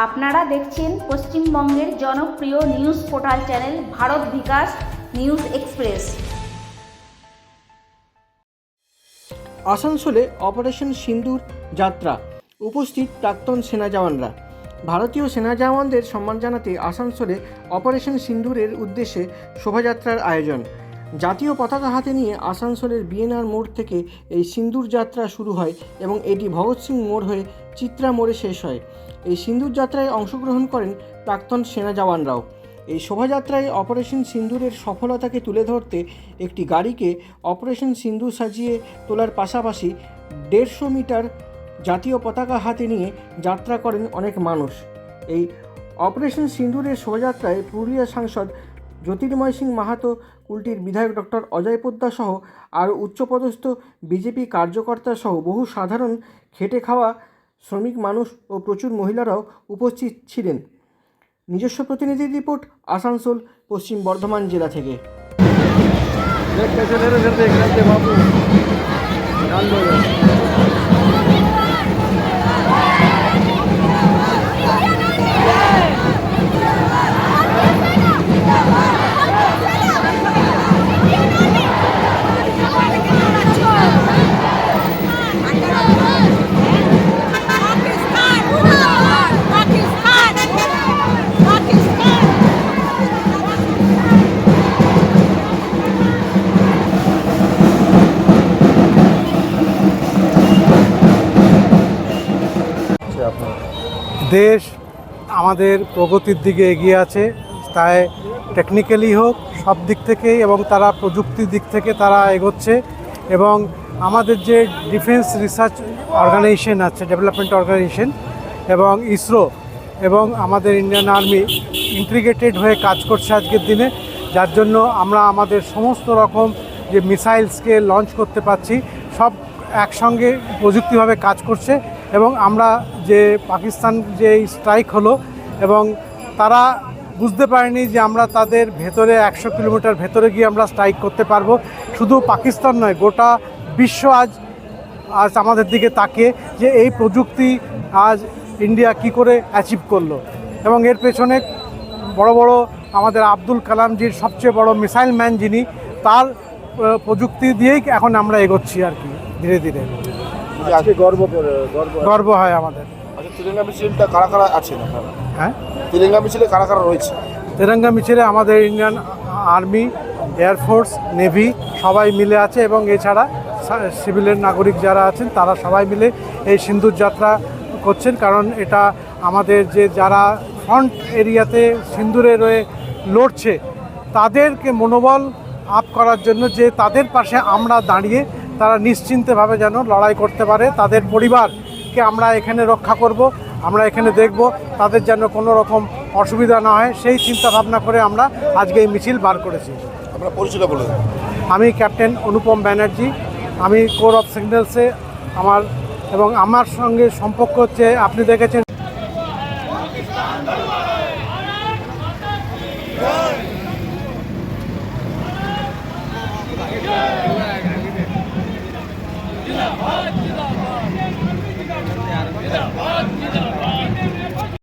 আপনারা দেখছেন পশ্চিমবঙ্গের জনপ্রিয় নিউজ পোর্টাল চ্যানেল ভারত বিকাশ নিউজ এক্সপ্রেস। আসানসোলে অপারেশন সিন্দুর যাত্রা, উপস্থিত প্রাক্তন সেনা জওয়ানরা। ভারতীয় সেনা জওয়ানদের সম্মান জানাতে আসানসোলে অপারেশন সিন্দুরের উদ্দেশ্যে শোভাযাত্রার আয়োজন। জাতীয় পতাকা হাতে নিয়ে আসানসোলের বিএনআর মোড় থেকে এই সিন্দুর যাত্রা শুরু হয় এবং এটি ভগৎ সিং মোড় হয়ে চিত্রা মোড়ে শেষ হয়। এই সিন্দুর যাত্রায় অংশগ্রহণ করেন প্রাক্তন সেনা জওয়ানরাও। এই শোভাযাত্রায় অপারেশন সিন্দুরের সফলতাকে তুলে ধরতে একটি গাড়িকে অপারেশন সিন্দুর সাজিয়ে তোলার পাশাপাশি 150 মিটার জাতীয় পতাকা হাতে নিয়ে যাত্রা করেন অনেক মানুষ। এই অপারেশন সিন্দুরের শোভাযাত্রায় পুরুলিয়া সাংসদ জ্যোতির্ময় সিং মাহাতো, কুলটির বিধায়ক ডক্টর অজয় পোদ্দার সহ আরও উচ্চপদস্থ বিজেপি কার্যকর্তা সহ বহু সাধারণ খেটে খাওয়া শ্রমিক মানুষ ও প্রচুর মহিলারাও উপস্থিত ছিলেন। নিজস্ব প্রতিনিধির রিপোর্ট, আসানসোল, পশ্চিম বর্ধমান জেলা থেকে। দেশ আমাদের প্রগতির দিকে এগিয়ে আছে, তাই টেকনিক্যালি হোক সব দিক থেকেই, এবং তারা প্রযুক্তির দিক থেকে তারা এগোচ্ছে। এবং আমাদের যে ডিফেন্স রিসার্চ অর্গানাইজেশন আছে, ডেভেলপমেন্ট অর্গানাইজেশন এবং ইসরো এবং আমাদের ইন্ডিয়ান আর্মি ইন্টিগ্রেটেড হয়ে কাজ করছে আজকের দিনে, যার জন্য আমরা আমাদের সমস্ত রকম যে মিসাইলসকে লঞ্চ করতে পারছি, সব একসঙ্গে প্রযুক্তিভাবে কাজ করছে। এবং আমরা যে পাকিস্তান যে স্ট্রাইক হলো এবং তারা বুঝতে পারেনি যে আমরা তাদের ভেতরে 100 কিলোমিটার ভেতরে গিয়ে আমরা স্ট্রাইক করতে পারবো। শুধু পাকিস্তান নয়, গোটা বিশ্ব আজ আমাদের দিকে তাকিয়ে যে এই প্রযুক্তি আজ ইন্ডিয়া কি করে অ্যাচিভ করলো। এবং এর পেছনে বড় বড় আমাদের আব্দুল কালামজির সবচেয়ে বড় মিসাইল ম্যান যিনি, তার প্রযুক্তি দিয়েই এখন আমরা এগোচ্ছি আর কি ধীরে ধীরে। আজকে গর্ব হয় আমাদের। আচ্ছা, তিরঙ্গা মিছিলটা কারা কারা আছেন আপনারা? হ্যাঁ, তিরঙ্গা মিছিলে কারা কারা রয়েছে? তিরঙ্গা মিছিলে আমাদের ইন্ডিয়ান আর্মি, এয়ারফোর্স, নেভি সবাই মিলে আছে এবং এছাড়া সিভিলের নাগরিক যারা আছেন তারা সবাই মিলে এই সিন্দুর যাত্রা করছেন। কারণ এটা আমাদের যে যারা ফ্রন্ট এরিয়াতে সিন্দুরে রয়ে লড়ছে তাদেরকে মনোবল আপ করার জন্য, যে তাদের পাশে আমরা দাঁড়িয়ে তারা নিশ্চিন্তভাবে যেন লড়াই করতে পারে, তাদের পরিবারকে আমরা এখানে রক্ষা করব, আমরা এখানে দেখব, তাদের যেন কোনো রকম অসুবিধা না হয়, সেই চিন্তা ভাবনা করে আমরা আজকে এই মিছিল বার করেছি। আমরা পরিচয় বলে দেব। আমি ক্যাপ্টেন অনুপম ব্যানার্জি, আমি কোর অফ সিগন্যালসে আমার সঙ্গে সম্পর্ক হচ্ছে, আপনি দেখেছেন